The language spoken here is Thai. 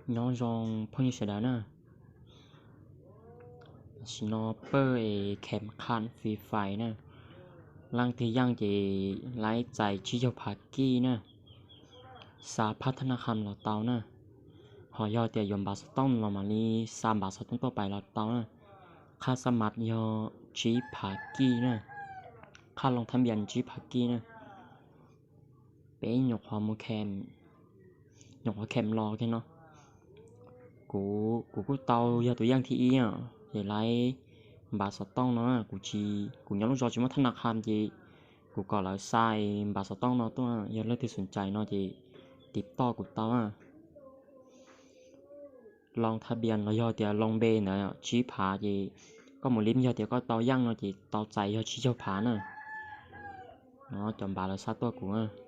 nhỏ rong phong như sẽ đó nè xin nó bơ kèm khăn phi phải nè lăng thìยังจะไล่ใจชี้เจ้าผักกี้นะสาพัฒนาคารเราเตานะหอยอเตียยมบาสต้องเรามาลี3 บาทต้องต่อไปเราเตานะค่าสมัครยอชี้ผักกี้นะค่าลงทะเบียนชี้ผักกี้นะเป็นหยกความมือแคมหยกความแคมรอแค่เนาะกูเตายอตัวอย่างที่อีอ่ะอย่าไล่บาสต้องเนาะกูย้อนลงจอจิมาธนาคารจีกูก่อแล้วใส่บาสต้องเนาะตัวย้อนเรื่องที่สนใจเนาะจีติดต่อกูเตาอ่ะลองทะเบียนเรายอเตียลงเบนเนาะชี้ผาจีก็หมดลิ้มยอเตียก็เตาย่างเนาะจีเตาใจยอชี้เจ้าผาเนาะจอมบาแล้วซาตัวกูอ่ะ